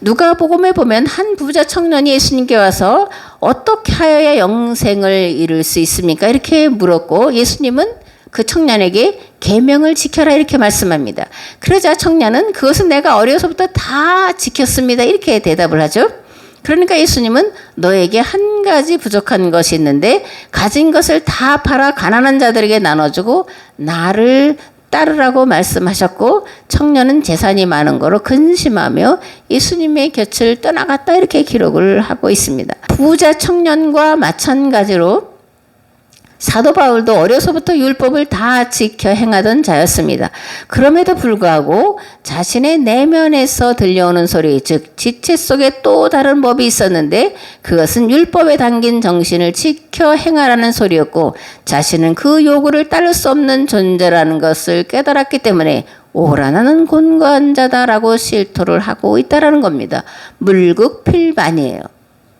누가복음에 보면 한 부자 청년이 예수님께 와서 어떻게 하여야 영생을 이룰 수 있습니까? 이렇게 물었고 예수님은 그 청년에게 계명을 지켜라 이렇게 말씀합니다. 그러자 청년은 그것은 내가 어려서부터 다 지켰습니다. 이렇게 대답을 하죠. 그러니까 예수님은 너에게 한 가지 부족한 것이 있는데 가진 것을 다 팔아 가난한 자들에게 나눠주고 나를 따르라고 말씀하셨고 청년은 재산이 많은 거로 근심하며 예수님의 곁을 떠나갔다 이렇게 기록을 하고 있습니다. 부자 청년과 마찬가지로 사도 바울도 어려서부터 율법을 다 지켜 행하던 자였습니다. 그럼에도 불구하고 자신의 내면에서 들려오는 소리, 즉 지체 속에 또 다른 법이 있었는데 그것은 율법에 담긴 정신을 지켜 행하라는 소리였고 자신은 그 요구를 따를 수 없는 존재라는 것을 깨달았기 때문에 오라 나는 곤고한 자다라고 실토를 하고 있다라는 겁니다. 물극필반이에요.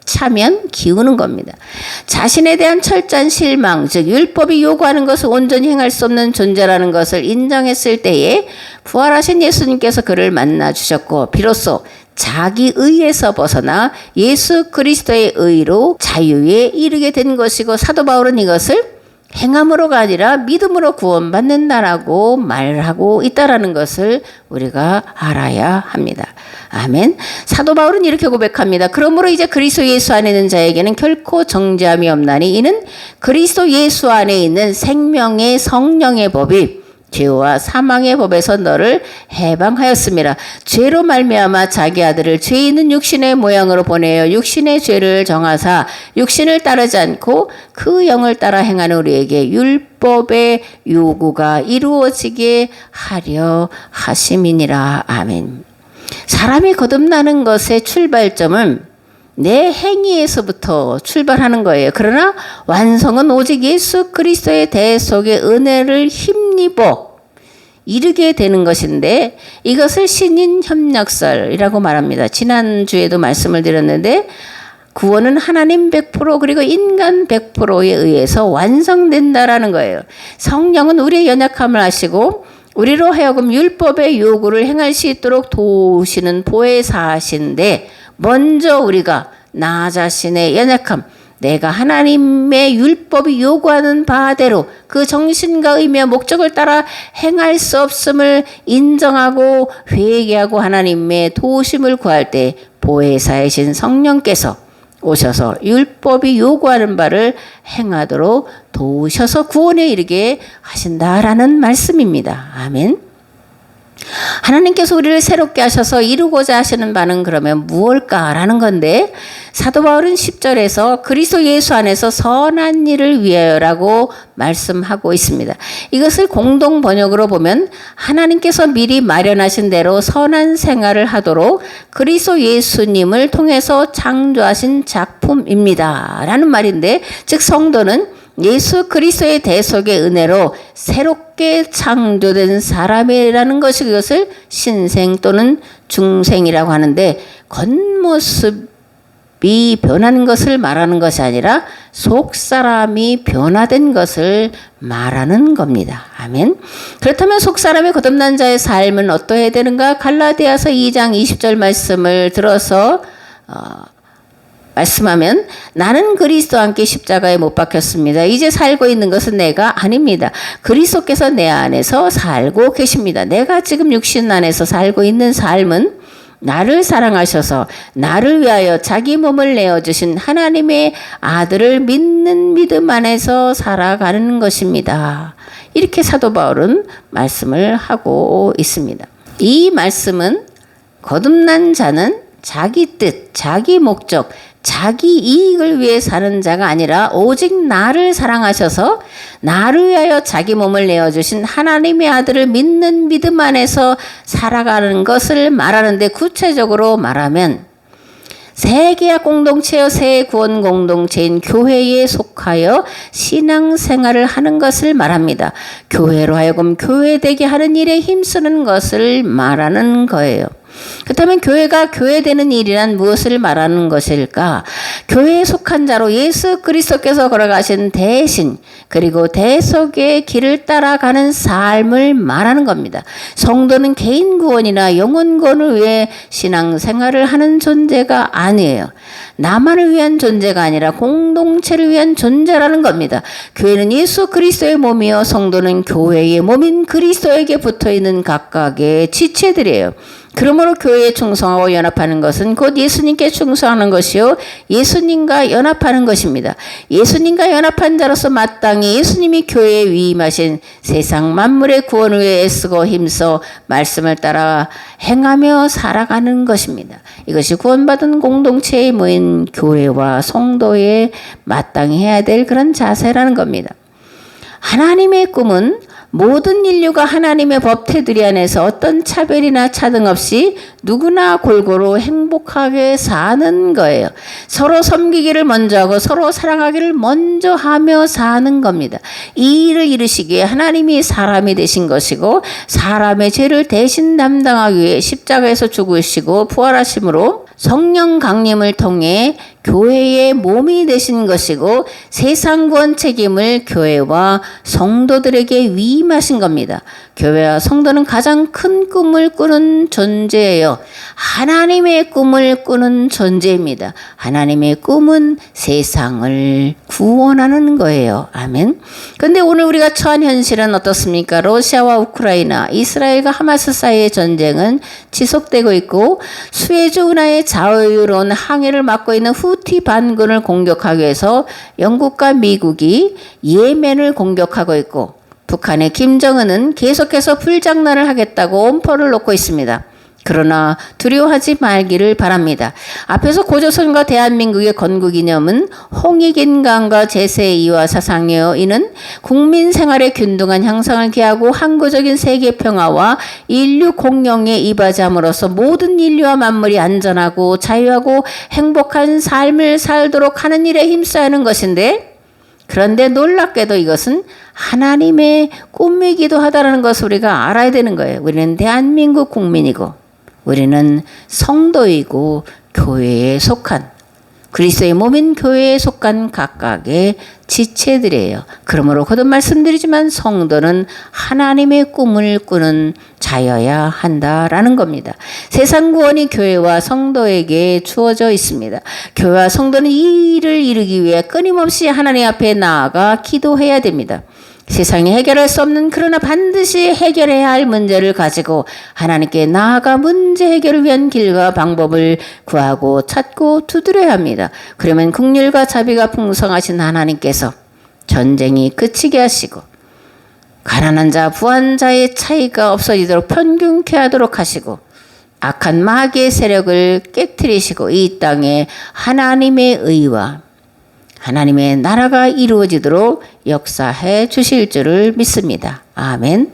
차면 기우는 겁니다. 자신에 대한 철저한 실망, 즉 율법이 요구하는 것을 온전히 행할 수 없는 존재라는 것을 인정했을 때에 부활하신 예수님께서 그를 만나 주셨고 비로소 자기 의에서 벗어나 예수 그리스도의 의로 자유에 이르게 된 것이고 사도 바울은 이것을 행함으로가 아니라 믿음으로 구원받는다라고 말하고 있다라는 것을 우리가 알아야 합니다. 아멘. 사도 바울은 이렇게 고백합니다. 그러므로 이제 그리스도 예수 안에 있는 자에게는 결코 정죄함이 없나니 이는 그리스도 예수 안에 있는 생명의 성령의 법이 죄와 사망의 법에서 너를 해방하였습니다. 죄로 말미암아 자기 아들을 죄 있는 육신의 모양으로 보내어 육신의 죄를 정하사 육신을 따르지 않고 그 영을 따라 행하는 우리에게 율법의 요구가 이루어지게 하려 하심이니라. 아멘. 사람이 거듭나는 것의 출발점은 내 행위에서부터 출발하는 거예요. 그러나 완성은 오직 예수 그리스도의 대속의 은혜를 힘입어 이르게 되는 것인데 이것을 신인 협력설이라고 말합니다. 지난주에도 말씀을 드렸는데 구원은 하나님 100% 그리고 인간 100%에 의해서 완성된다라는 거예요. 성령은 우리의 연약함을 아시고 우리로 하여금 율법의 요구를 행할 수 있도록 도우시는 보혜사신데 먼저 우리가 나 자신의 연약함, 내가 하나님의 율법이 요구하는 바대로 그 정신과 의미와 목적을 따라 행할 수 없음을 인정하고 회개하고 하나님의 도우심을 구할 때 보혜사이신 성령께서 오셔서 율법이 요구하는 바를 행하도록 도우셔서 구원에 이르게 하신다라는 말씀입니다. 아멘. 하나님께서 우리를 새롭게 하셔서 이루고자 하시는 바는 그러면 무엇일까라는 건데 사도 바울은 10절에서 그리스도 예수 안에서 선한 일을 위하여라고 말씀하고 있습니다. 이것을 공동 번역으로 보면 하나님께서 미리 마련하신 대로 선한 생활을 하도록 그리스도 예수님을 통해서 창조하신 작품입니다 라는 말인데 즉 성도는 예수 그리스도의 대속의 은혜로 새롭게 창조된 사람이라는 것이 그것을 신생 또는 중생이라고 하는데 겉모습이 변하는 것을 말하는 것이 아니라 속사람이 변화된 것을 말하는 겁니다. 아멘. 그렇다면 속사람의 거듭난 자의 삶은 어떠해야 되는가? 갈라디아서 2장 20절 말씀을 들어서 말씀하면 나는 그리스도와 함께 십자가에 못 박혔습니다. 이제 살고 있는 것은 내가 아닙니다. 그리스도께서 내 안에서 살고 계십니다. 내가 지금 육신 안에서 살고 있는 삶은 나를 사랑하셔서 나를 위하여 자기 몸을 내어주신 하나님의 아들을 믿는 믿음 안에서 살아가는 것입니다. 이렇게 사도 바울은 말씀을 하고 있습니다. 이 말씀은 거듭난 자는 자기 뜻, 자기 목적, 자기 이익을 위해 사는 자가 아니라 오직 나를 사랑하셔서 나를 위하여 자기 몸을 내어주신 하나님의 아들을 믿는 믿음 안에서 살아가는 것을 말하는데 구체적으로 말하면 새 계약 공동체여 새 구원 공동체인 교회에 속하여 신앙생활을 하는 것을 말합니다. 교회로 하여금 교회되게 하는 일에 힘쓰는 것을 말하는 거예요. 그렇다면 교회가 교회되는 일이란 무엇을 말하는 것일까? 교회에 속한 자로 예수 그리스도께서 걸어가신 대신 그리고 대속의 길을 따라가는 삶을 말하는 겁니다. 성도는 개인 구원이나 영혼 구원을 위해 신앙생활을 하는 존재가 아니에요. 나만을 위한 존재가 아니라 공동체를 위한 존재라는 겁니다. 교회는 예수 그리스도의 몸이요 성도는 교회의 몸인 그리스도에게 붙어있는 각각의 지체들이에요. 그러므로 교회에 충성하고 연합하는 것은 곧 예수님께 충성하는 것이요 예수님과 연합하는 것입니다. 예수님과 연합한 자로서 마땅히 예수님이 교회에 위임하신 세상 만물의 구원을 위해 애쓰고 힘써 말씀을 따라 행하며 살아가는 것입니다. 이것이 구원받은 공동체에 모인 교회와 성도에 마땅히 해야 될 그런 자세라는 겁니다. 하나님의 꿈은 모든 인류가 하나님의 법 테두리 안에서 어떤 차별이나 차등 없이 누구나 골고루 행복하게 사는 거예요. 서로 섬기기를 먼저 하고 서로 사랑하기를 먼저 하며 사는 겁니다. 이 일을 이루시기에 하나님이 사람이 되신 것이고 사람의 죄를 대신 담당하기 위해 십자가에서 죽으시고 부활하심으로 성령 강림을 통해 교회의 몸이 되신 것이고 세상 구원 책임을 교회와 성도들에게 위임하신 겁니다. 교회와 성도는 가장 큰 꿈을 꾸는 존재예요. 하나님의 꿈을 꾸는 존재입니다. 하나님의 꿈은 세상을 구원하는 거예요. 아멘. 근데 오늘 우리가 처한 현실은 어떻습니까? 러시아와 우크라이나, 이스라엘과 하마스 사이의 전쟁은 지속되고 있고 수에즈 운하의 자유로운 항해를 막고 있는 후티 반군을 공격하기 위해서 영국과 미국이 예멘을 공격하고 있고 북한의 김정은은 계속해서 불장난을 하겠다고 엄포를 놓고 있습니다. 그러나 두려워하지 말기를 바랍니다. 앞에서 고조선과 대한민국의 건국이념은 홍익인간과 제세의 이와 사상이요. 이는 국민 생활의 균등한 향상을 기하고 항구적인 세계 평화와 인류 공영에 이바지함으로써 모든 인류와 만물이 안전하고 자유하고 행복한 삶을 살도록 하는 일에 힘써야 하는 것인데 그런데 놀랍게도 이것은 하나님의 꿈이기도 하다는 것을 우리가 알아야 되는 거예요. 우리는 대한민국 국민이고 우리는 성도이고 교회에 속한 그리스도의 몸인 교회에 속한 각각의 지체들이에요. 그러므로 거듭 말씀드리지만 성도는 하나님의 꿈을 꾸는 자여야 한다라는 겁니다. 세상 구원이 교회와 성도에게 주어져 있습니다. 교회와 성도는 이 일을 이루기 위해 끊임없이 하나님 앞에 나아가 기도해야 됩니다. 세상이 해결할 수 없는 그러나 반드시 해결해야 할 문제를 가지고 하나님께 나아가 문제 해결을 위한 길과 방법을 구하고 찾고 두드려야 합니다. 그러면 긍휼과 자비가 풍성하신 하나님께서 전쟁이 그치게 하시고 가난한 자, 부한 자의 차이가 없어지도록 편균케 하도록 하시고 악한 마귀의 세력을 깨트리시고 이 땅에 하나님의 의와 하나님의 나라가 이루어지도록 역사해 주실 줄을 믿습니다. 아멘.